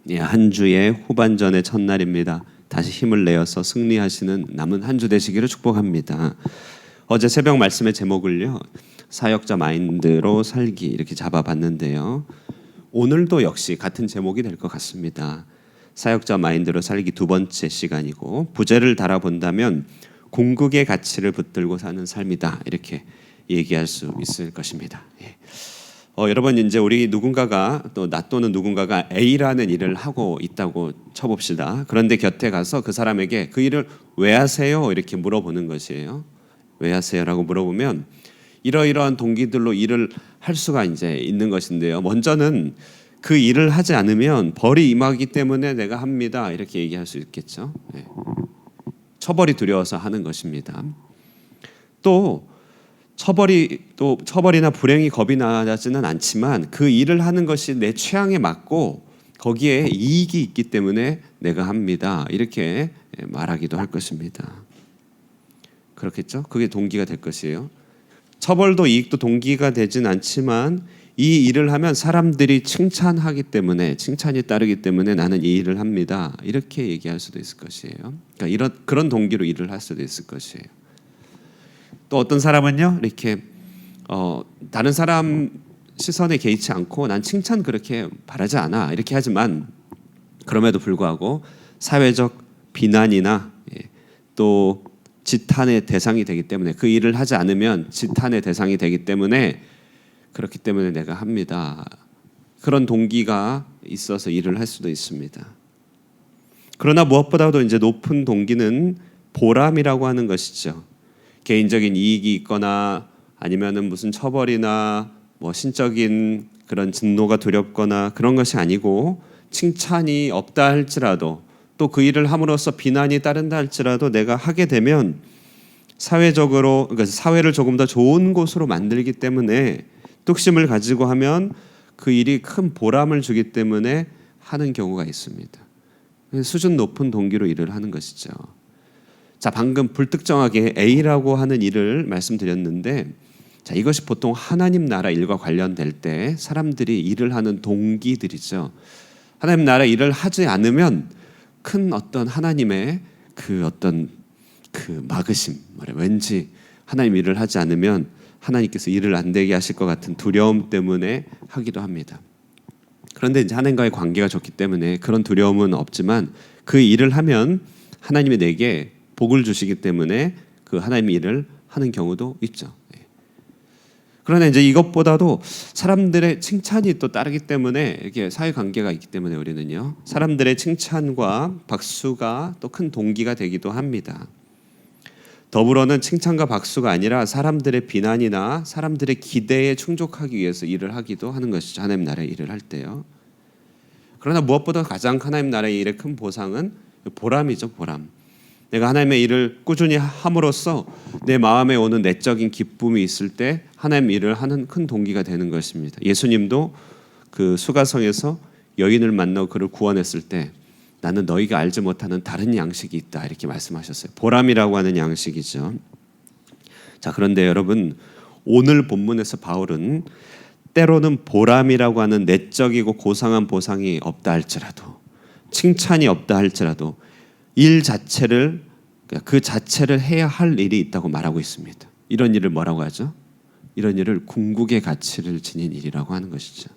예, 한 주의 후반전의 첫날입니다. 다시 힘을 내어서 승리하시는 남은 한 주 되시기를 축복합니다. 어제 새벽 말씀의 제목을요, 사역자 마인드로 살기 이렇게 잡아봤는데요. 오늘도 역시 같은 제목이 될 것 같습니다. 사역자 마인드로 살기 두 번째 시간이고, 부제를 달아본다면 궁극의 가치를 붙들고 사는 삶이다, 이렇게 얘기할 수 있을 것입니다. 예. 여러분, 이제 우리 누군가가 또 나 또는 누군가가 A라는 일을 하고 있다고 쳐봅시다. 그런데 곁에 가서 그 사람에게 그 일을 왜 하세요? 이렇게 물어보는 것이에요. 왜 하세요라고 물어보면 이러이러한 동기들로 일을 할 수가 이제 있는 것인데요. 먼저는 그 일을 하지 않으면 벌이 임하기 때문에 내가 합니다, 이렇게 얘기할 수 있겠죠. 네. 처벌이 두려워서 하는 것입니다. 또 처벌이나 불행이 겁이 나지는 않지만 그 일을 하는 것이 내 취향에 맞고 거기에 이익이 있기 때문에 내가 합니다, 이렇게 말하기도 할 것입니다. 그렇겠죠? 그게 동기가 될 것이에요. 처벌도 이익도 동기가 되진 않지만 이 일을 하면 사람들이 칭찬하기 때문에, 칭찬이 따르기 때문에 나는 이 일을 합니다, 이렇게 얘기할 수도 있을 것이에요. 그러니까 그런 동기로 일을 할 수도 있을 것이에요. 또 어떤 사람은요, 이렇게 다른 사람 시선에 개의치 않고 난 칭찬 그렇게 바라지 않아, 이렇게 하지만 그럼에도 불구하고 사회적 비난이나 또 지탄의 대상이 되기 때문에, 그 일을 하지 않으면 지탄의 대상이 되기 때문에, 그렇기 때문에 내가 합니다, 그런 동기가 있어서 일을 할 수도 있습니다. 그러나 무엇보다도 이제 높은 동기는 보람이라고 하는 것이죠. 개인적인 이익이 있거나 아니면은 무슨 처벌이나 뭐 신적인 그런 진노가 두렵거나 그런 것이 아니고, 칭찬이 없다 할지라도 또 그 일을 함으로써 비난이 따른다 할지라도 내가 하게 되면 사회적으로, 그러니까 사회를 조금 더 좋은 곳으로 만들기 때문에, 뚝심을 가지고 하면 그 일이 큰 보람을 주기 때문에 하는 경우가 있습니다. 수준 높은 동기로 일을 하는 것이죠. 자, 방금 불특정하게 A라고 하는 일을 말씀드렸는데, 자, 이것이 보통 하나님 나라 일과 관련될 때 사람들이 일을 하는 동기들이죠. 하나님 나라 일을 하지 않으면 큰 어떤 하나님의 그 어떤 그 막으심, 왠지 하나님 일을 하지 않으면 하나님께서 일을 안 되게 하실 것 같은 두려움 때문에 하기도 합니다. 그런데 이제 하나님과의 관계가 좋기 때문에 그런 두려움은 없지만, 그 일을 하면 하나님이 내게 복을 주시기 때문에 그 하나님의 일을 하는 경우도 있죠. 그러나 이제 이것보다도 사람들의 칭찬이 또 따르기 때문에, 이렇게 사회관계가 있기 때문에 우리는요, 사람들의 칭찬과 박수가 또 큰 동기가 되기도 합니다. 더불어는 칭찬과 박수가 아니라 사람들의 비난이나 사람들의 기대에 충족하기 위해서 일을 하기도 하는 것이죠. 하나님 나라의 일을 할 때요. 그러나 무엇보다 가장 하나님 나라의 일의 큰 보상은 보람이죠. 보람. 내가 하나님의 일을 꾸준히 함으로써 내 마음에 오는 내적인 기쁨이 있을 때 하나님의 일을 하는 큰 동기가 되는 것입니다. 예수님도 그 수가성에서 여인을 만나고 그를 구원했을 때 나는 너희가 알지 못하는 다른 양식이 있다, 이렇게 말씀하셨어요. 보람이라고 하는 양식이죠. 자, 그런데 여러분, 오늘 본문에서 바울은 때로는 보람이라고 하는 내적이고 고상한 보상이 없다 할지라도, 칭찬이 없다 할지라도 일 자체를, 그 자체를 해야 할 일이 있다고 말하고 있습니다. 이런 일을 뭐라고 하죠? 이런 일을 궁극의 가치를 지닌 일이라고 하는 것이죠.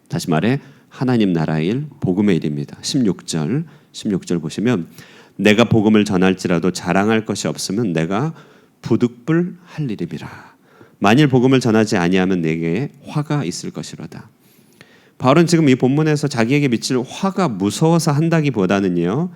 다시 말해 하나님 나라의 일, 복음의 일입니다. 16절 보시면, 내가 복음을 전할지라도 자랑할 것이 없으면 내가 부득불할 일이라. 만일 복음을 전하지 아니하면 내게 화가 있을 것이로다. 바울은 지금 이 본문에서 자기에게 미칠 화가 무서워서 한다기보다는요,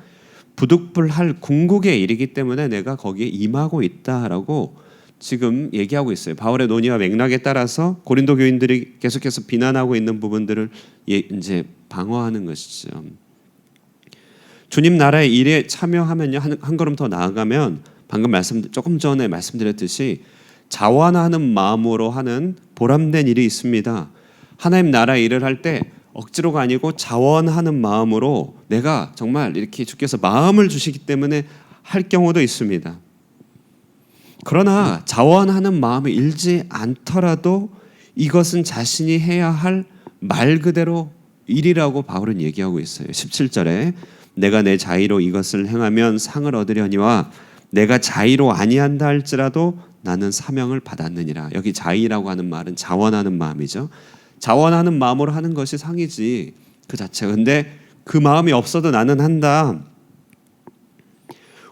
부득불할 궁극의 일이기 때문에 내가 거기에 임하고 있다라고 지금 얘기하고 있어요. 바울의 논의와 맥락에 따라서 고린도 교인들이 계속해서 비난하고 있는 부분들을 이제 방어하는 것이죠. 주님 나라의 일에 참여하면요, 한 걸음 더 나아가면 방금 조금 전에 말씀드렸듯이 자원하는 마음으로 하는 보람된 일이 있습니다. 하나님 나라의 일을 할 때 억지로가 아니고 자원하는 마음으로, 내가 정말 이렇게 주께서 마음을 주시기 때문에 할 경우도 있습니다. 그러나 자원하는 마음이 일지 않더라도 이것은 자신이 해야 할 말 그대로 일이라고 바울은 얘기하고 있어요. 17절에 내가 내 자의로 이것을 행하면 상을 얻으려니와 내가 자의로 아니한다 할지라도 나는 사명을 받았느니라. 여기 자의라고 하는 말은 자원하는 마음이죠. 자원하는 마음으로 하는 것이 상이지 그 자체가. 근데 그 마음이 없어도 나는 한다.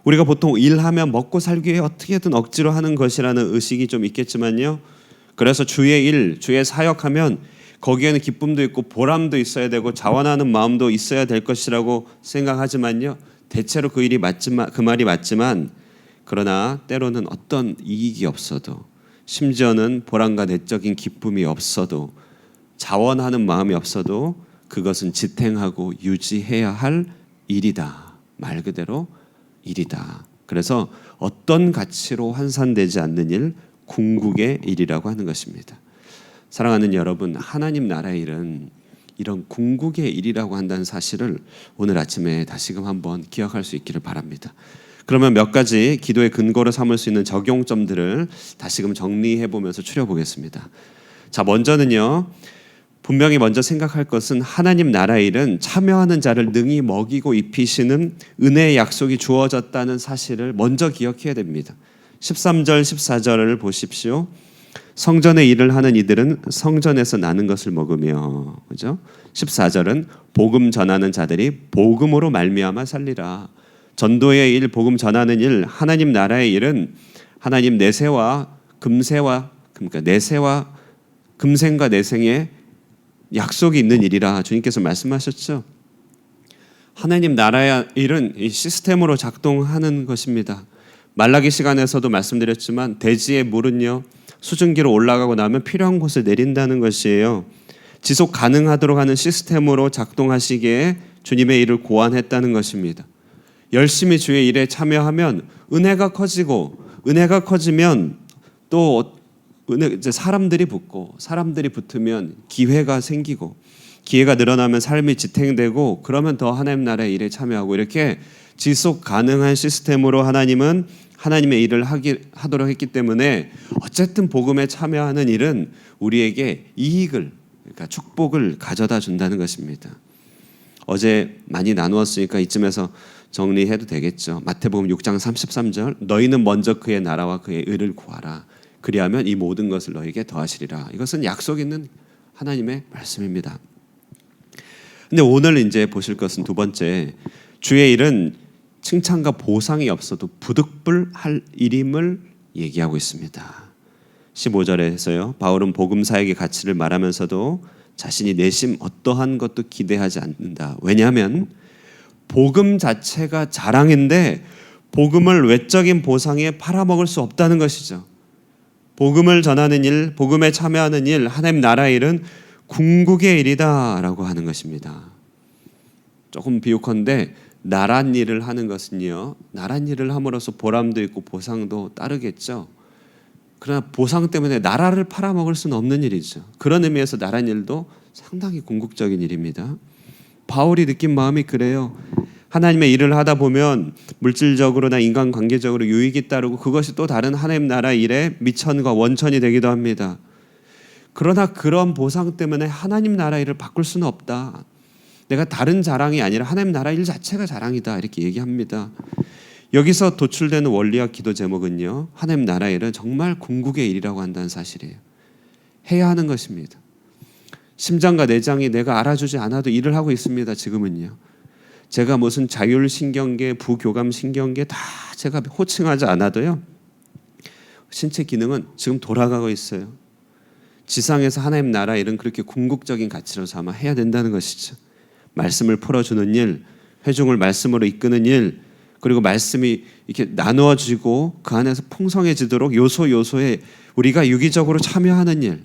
우리가 보통 일하면 먹고 살기 위해 어떻게든 억지로 하는 것이라는 의식이 좀 있겠지만요. 그래서 주의 일, 주의 사역하면 거기에는 기쁨도 있고 보람도 있어야 되고 자원하는 마음도 있어야 될 것이라고 생각하지만요. 대체로 그 일이 맞지만, 그 말이 맞지만 그러나 때로는 어떤 이익이 없어도 심지어는 보람과 내적인 기쁨이 없어도 자원하는 마음이 없어도 그것은 지탱하고 유지해야 할 일이다. 말 그대로 일이다. 그래서 어떤 가치로 환산되지 않는 일, 궁극의 일이라고 하는 것입니다. 사랑하는 여러분, 하나님 나라의 일은 이런 궁극의 일이라고 한다는 사실을 오늘 아침에 다시금 한번 기억할 수 있기를 바랍니다. 그러면 몇 가지 기도의 근거로 삼을 수 있는 적용점들을 다시금 정리해 보면서 추려보겠습니다. 자, 먼저는요. 분명히 먼저 생각할 것은 하나님 나라의 일은 참여하는 자를 능히 먹이고 입히시는 은혜의 약속이 주어졌다는 사실을 먼저 기억해야 됩니다. 13절, 14절을 보십시오. 성전의 일을 하는 이들은 성전에서 나는 것을 먹으며, 그죠? 14절은 복음 전하는 자들이 복음으로 말미암아 살리라. 전도의 일, 복음 전하는 일, 하나님 나라의 일은 하나님 내세와 금세와, 그러니까 내세와 금생과 내생의 약속이 있는 일이라 주님께서 말씀하셨죠. 하나님 나라의 일은 이 시스템으로 작동하는 것입니다. 말라기 시간에서도 말씀드렸지만 대지의 물은요 수증기로 올라가고 나면 필요한 곳에 내린다는 것이에요. 지속 가능하도록 하는 시스템으로 작동하시기에 주님의 일을 고안했다는 것입니다. 열심히 주의 일에 참여하면 은혜가 커지고 은혜가 커지면 또 이제 사람들이 붙고 사람들이 붙으면 기회가 생기고 기회가 늘어나면 삶이 지탱되고 그러면 더 하나님 나라의 일에 참여하고 이렇게 지속 가능한 시스템으로 하나님은 하나님의 일을 하도록 했기 때문에 어쨌든 복음에 참여하는 일은 우리에게 이익을 그러니까 축복을 가져다 준다는 것입니다. 어제 많이 나누었으니까 이쯤에서 정리해도 되겠죠. 마태복음 6장 33절 너희는 먼저 그의 나라와 그의 의를 구하라. 그리하면 이 모든 것을 너에게 더하시리라. 이것은 약속 있는 하나님의 말씀입니다. 근데 오늘 이제 보실 것은 두 번째, 주의 일은 칭찬과 보상이 없어도 부득불할 일임을 얘기하고 있습니다. 15절에서요. 바울은 복음 사역의 가치를 말하면서도 자신이 내심 어떠한 것도 기대하지 않는다. 왜냐하면 복음 자체가 자랑인데 복음을 외적인 보상에 팔아먹을 수 없다는 것이죠. 복음을 전하는 일, 복음에 참여하는 일, 하나님 나라의 일은 궁극의 일이다라고 하는 것입니다. 조금 비유컨대 나란 일을 하는 것은요. 나란 일을 함으로써 보람도 있고 보상도 따르겠죠. 그러나 보상 때문에 나라를 팔아먹을 수는 없는 일이죠. 그런 의미에서 나란 일도 상당히 궁극적인 일입니다. 바울이 느낀 마음이 그래요. 하나님의 일을 하다 보면 물질적으로나 인간관계적으로 유익이 따르고 그것이 또 다른 하나님 나라 일의 미천과 원천이 되기도 합니다. 그러나 그런 보상 때문에 하나님 나라 일을 바꿀 수는 없다. 내가 다른 자랑이 아니라 하나님 나라 일 자체가 자랑이다 이렇게 얘기합니다. 여기서 도출되는 원리와 기도 제목은요. 하나님 나라 일은 정말 궁극의 일이라고 한다는 사실이에요. 해야 하는 것입니다. 심장과 내장이 내가 알아주지 않아도 일을 하고 있습니다. 지금은요. 제가 무슨 자율신경계, 부교감신경계 다 제가 호칭하지 않아도요. 신체 기능은 지금 돌아가고 있어요. 지상에서 하나님 나라 일은 그렇게 궁극적인 가치로 삼아 해야 된다는 것이죠. 말씀을 풀어주는 일, 회중을 말씀으로 이끄는 일, 그리고 말씀이 이렇게 나누어지고 그 안에서 풍성해지도록 요소에 우리가 유기적으로 참여하는 일,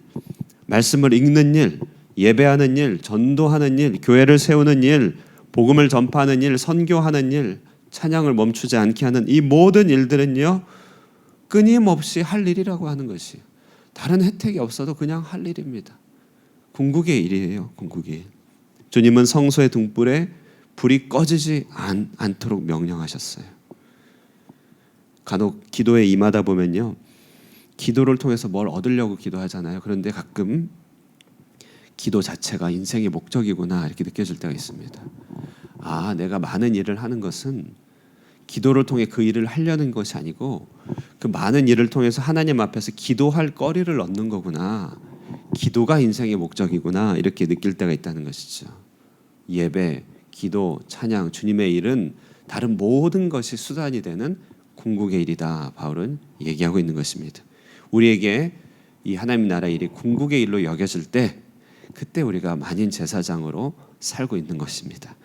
말씀을 읽는 일, 예배하는 일, 전도하는 일, 교회를 세우는 일, 복음을 전파하는 일, 선교하는 일, 찬양을 멈추지 않게 하는 이 모든 일들은요 끊임없이 할 일이라고 하는 것이에요. 다른 혜택이 없어도 그냥 할 일입니다. 궁극의 일이에요. 궁극의 일. 주님은 성소의 등불에 불이 꺼지지 않도록 명령하셨어요. 간혹 기도에 임하다 보면요 기도를 통해서 뭘 얻으려고 기도하잖아요. 그런데 가끔 기도 자체가 인생의 목적이구나 이렇게 느껴질 때가 있습니다. 아, 내가 많은 일을 하는 것은 기도를 통해 그 일을 하려는 것이 아니고 그 많은 일을 통해서 하나님 앞에서 기도할 거리를 얻는 거구나. 기도가 인생의 목적이구나 이렇게 느낄 때가 있다는 것이죠. 예배, 기도, 찬양, 주님의 일은 다른 모든 것이 수단이 되는 궁극의 일이다. 바울은 얘기하고 있는 것입니다. 우리에게 이 하나님 나라 일이 궁극의 일로 여겨질 때 그때 우리가 만인 제사장으로 살고 있는 것입니다.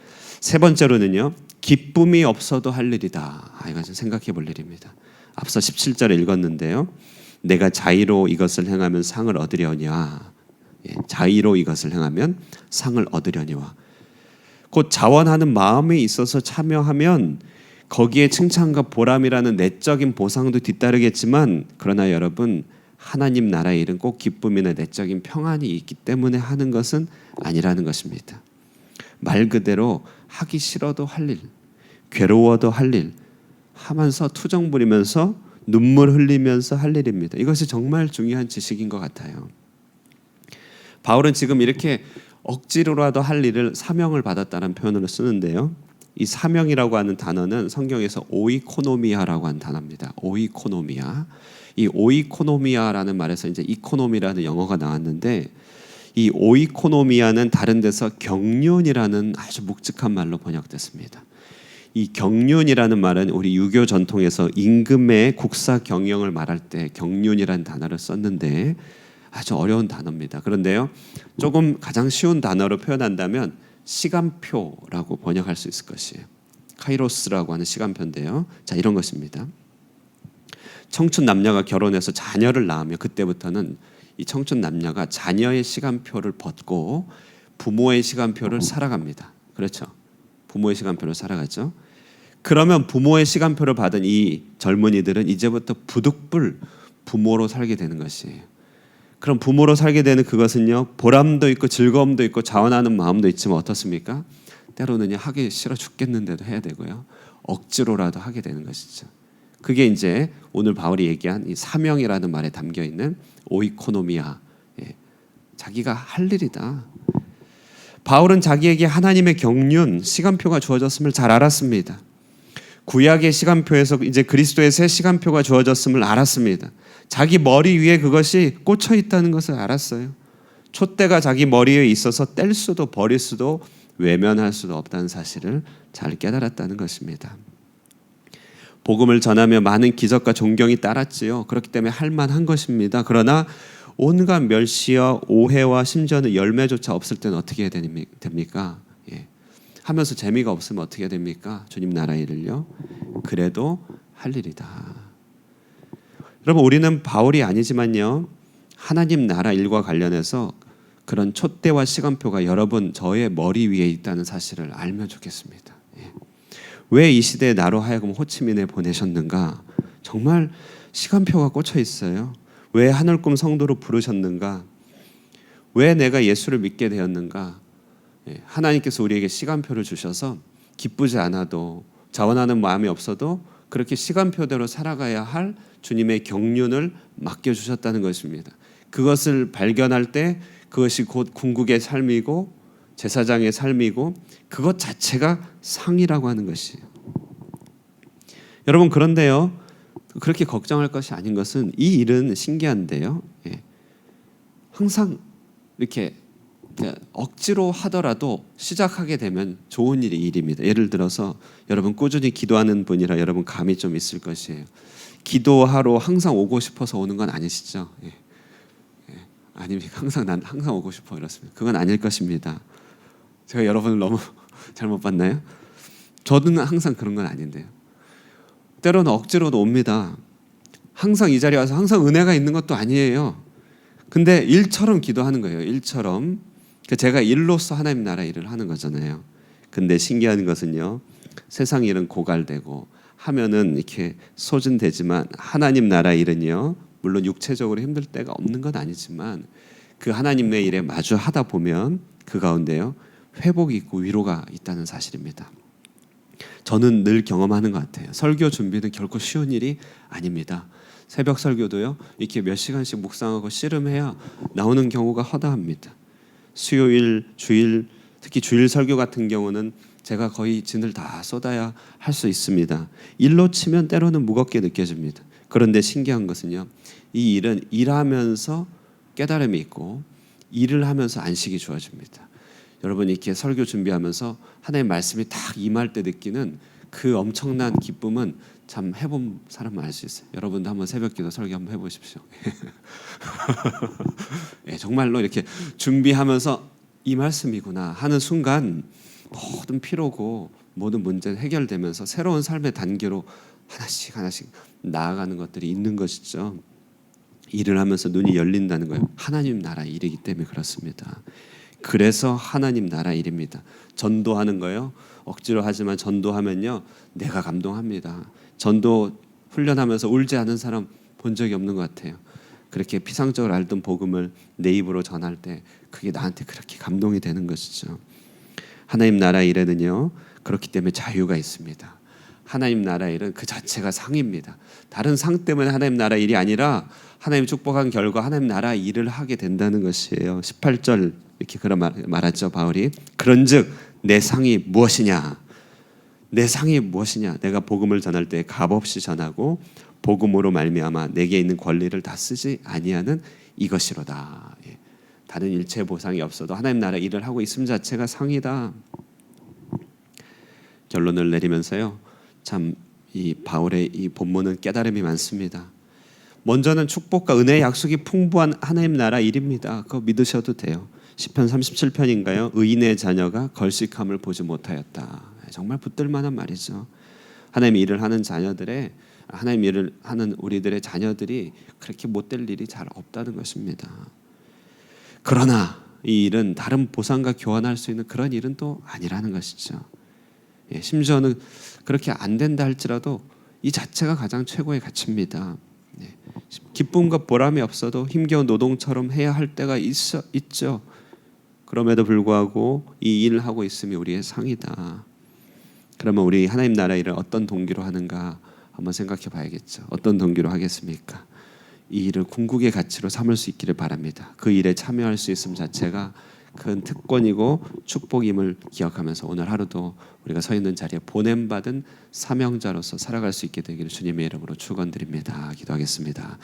세 번째로는요. 기쁨이 없어도 할 일이다. 이건 좀 생각해 볼 일입니다. 앞서 17절에 읽었는데요. 내가 자의로 이것을 행하면 상을 얻으려니와. 자의로 이것을 행하면 상을 얻으려니와. 곧 자원하는 마음이 있어서 참여하면 거기에 칭찬과 보람이라는 내적인 보상도 뒤따르겠지만 그러나 여러분 하나님 나라의 일은 꼭 기쁨이나 내적인 평안이 있기 때문에 하는 것은 아니라는 것입니다. 말 그대로 하기 싫어도 할 일, 괴로워도 할 일, 하면서 투정 부리면서 눈물 흘리면서 할 일입니다. 이것이 정말 중요한 지식인 것 같아요. 바울은 지금 이렇게 억지로라도 할 일을 사명을 받았다는 표현으로 쓰는데요. 이 사명이라고 하는 단어는 성경에서 오이코노미아라고 하는 단어입니다. 오이코노미아. 이 오이코노미아라는 말에서 이제 이코노미라는 영어가 나왔는데 이 오이코노미아는 다른 데서 경륜이라는 아주 묵직한 말로 번역됐습니다. 이 경륜이라는 말은 우리 유교 전통에서 임금의 국사 경영을 말할 때 경륜이라는 단어를 썼는데 아주 어려운 단어입니다. 그런데요, 조금 가장 쉬운 단어로 표현한다면 시간표라고 번역할 수 있을 것이에요. 카이로스라고 하는 시간표인데요. 자, 이런 것입니다. 청춘 남녀가 결혼해서 자녀를 낳으면 그때부터는 이 청춘 남녀가 자녀의 시간표를 벗고 부모의 시간표를 살아갑니다. 그렇죠? 부모의 시간표를 살아가죠. 그러면 부모의 시간표를 받은 이 젊은이들은 이제부터 부득불 부모로 살게 되는 것이에요. 그럼 부모로 살게 되는 그것은요, 보람도 있고 즐거움도 있고 자원하는 마음도 있지만 어떻습니까? 때로는요, 하기 싫어 죽겠는데도 해야 되고요, 억지로라도 하게 되는 것이죠. 그게 이제 오늘 바울이 얘기한 이 사명이라는 말에 담겨 있는 오이코노미아, 자기가 할 일이다. 바울은 자기에게 하나님의 경륜, 시간표가 주어졌음을 잘 알았습니다. 구약의 시간표에서 이제 그리스도의 새 시간표가 주어졌음을 알았습니다. 자기 머리 위에 그것이 꽂혀 있다는 것을 알았어요. 촛대가 자기 머리 위에 있어서 뗄 수도 버릴 수도 외면할 수도 없다는 사실을 잘 깨달았다는 것입니다. 복음을 전하며 많은 기적과 존경이 따랐지요. 그렇기 때문에 할 만한 것입니다. 그러나 온갖 멸시와 오해와 심지어는 열매조차 없을 때는 어떻게 해야 됩니까? 하면서 재미가 없으면 어떻게 해야 됩니까? 주님 나라 일을요. 그래도 할 일이다. 여러분, 우리는 바울이 아니지만요, 하나님 나라 일과 관련해서 그런 촛대와 시간표가 여러분 저의 머리 위에 있다는 사실을 알면 좋겠습니다. 왜 이 시대에 나로 하여금 호치민에 보내셨는가? 정말 시간표가 꽂혀 있어요. 왜 하늘꿈 성도로 부르셨는가? 왜 내가 예수를 믿게 되었는가? 하나님께서 우리에게 시간표를 주셔서 기쁘지 않아도 자원하는 마음이 없어도 그렇게 시간표대로 살아가야 할 주님의 경륜을 맡겨주셨다는 것입니다. 그것을 발견할 때 그것이 곧 궁극의 삶이고 제사장의 삶이고 그것 자체가 상이라고 하는 것이에요. 여러분, 그런데요, 그렇게 걱정할 것이 아닌 것은 이 일은 신기한데요, 항상 이렇게 억지로 하더라도 시작하게 되면 좋은 일입니다. 예를 들어서 여러분 꾸준히 기도하는 분이라 여러분 감이 좀 있을 것이에요. 기도하러 항상 오고 싶어서 오는 건 아니시죠? 아닙니까? 난 항상 오고 싶어 이렇습니다. 그건 아닐 것입니다. 제가 여러분을 너무 잘못 봤나요? 저는 항상 그런 건 아닌데요. 때로는 억지로도 옵니다. 항상 이 자리에 와서 항상 은혜가 있는 것도 아니에요. 근데 일처럼 기도하는 거예요. 일처럼. 제가 일로서 하나님 나라 일을 하는 거잖아요. 근데 신기한 것은요, 세상 일은 고갈되고 하면은 이렇게 소진되지만 하나님 나라 일은요, 물론 육체적으로 힘들 때가 없는 건 아니지만 그 하나님의 일에 마주하다 보면 그 가운데요, 회복이 있고 위로가 있다는 사실입니다. 저는 늘 경험하는 것 같아요. 설교 준비는 결코 쉬운 일이 아닙니다. 새벽 설교도요, 이렇게 몇 시간씩 묵상하고 씨름해야 나오는 경우가 허다합니다. 수요일, 주일, 특히 주일 설교 같은 경우는 제가 거의 진을 다 쏟아야 할 수 있습니다. 일로 치면 때로는 무겁게 느껴집니다. 그런데 신기한 것은요, 이 일은 일하면서 깨달음이 있고 일을 하면서 안식이 주어집니다. 여러분 이렇게 설교 준비하면서 하나님의 말씀이 딱 임할 때 느끼는 그 엄청난 기쁨은 참 해본 사람은 알 수 있어요. 여러분도 한번 새벽기도 설교 한번 해보십시오. 예, 정말로 이렇게 준비하면서 이 말씀이구나 하는 순간 모든 피로고 모든 문제는 해결되면서 새로운 삶의 단계로 하나씩 하나씩 나아가는 것들이 있는 것이죠. 일을 하면서 눈이 열린다는 거예요. 하나님 나라 일이기 때문에 그렇습니다. 그래서 하나님 나라 일입니다. 전도하는 거요. 억지로 하지만 전도하면요, 내가 감동합니다. 전도 훈련하면서 울지 않은 사람 본 적이 없는 것 같아요. 그렇게 피상적으로 알던 복음을 내 입으로 전할 때 그게 나한테 그렇게 감동이 되는 것이죠. 하나님 나라 일에는요, 그렇기 때문에 자유가 있습니다. 하나님 나라 일은 그 자체가 상입니다. 다른 상 때문에 하나님 나라 일이 아니라 하나님 축복한 결과 하나님 나라 일을 하게 된다는 것이에요. 18절 이렇게 그런 말하죠, 바울이. 그런즉 내 상이 무엇이냐? 내 상이 무엇이냐? 내가 복음을 전할 때 값없이 전하고 복음으로 말미암아 내게 있는 권리를 다 쓰지 아니하는 이것이로다. 예. 다른 일체 보상이 없어도 하나님 나라 일을 하고 있음 자체가 상이다. 결론을 내리면서요, 참 이 바울의 이 본문은 깨달음이 많습니다. 먼저는 축복과 은혜의 약속이 풍부한 하나님 나라 일입니다. 그거 믿으셔도 돼요. 시편 37편인가요? 의인의 자녀가 걸식함을 보지 못하였다. 정말 붙들 만한 말이죠. 하나님 일을 하는 자녀들의, 하나님 일을 하는 우리들의 자녀들이 그렇게 못될 일이 잘 없다는 것입니다. 그러나 이 일은 다른 보상과 교환할 수 있는 그런 일은 또 아니라는 것이죠. 예, 심지어는 그렇게 안 된다 할지라도 이 자체가 가장 최고의 가치입니다. 예, 기쁨과 보람이 없어도 힘겨운 노동처럼 해야 할 때가 있죠. 그럼에도 불구하고 이 일을 하고 있음이 우리의 상이다. 그러면 우리 하나님 나라 일을 어떤 동기로 하는가 한번 생각해 봐야겠죠. 어떤 동기로 하겠습니까? 이 일을 궁극의 가치로 삼을 수 있기를 바랍니다. 그 일에 참여할 수 있음 자체가 큰 특권이고 축복임을 기억하면서 오늘 하루도 우리가 서 있는 자리에 보냄받은 사명자로서 살아갈 수 있게 되기를 주님의 이름으로 축원드립니다. 기도하겠습니다.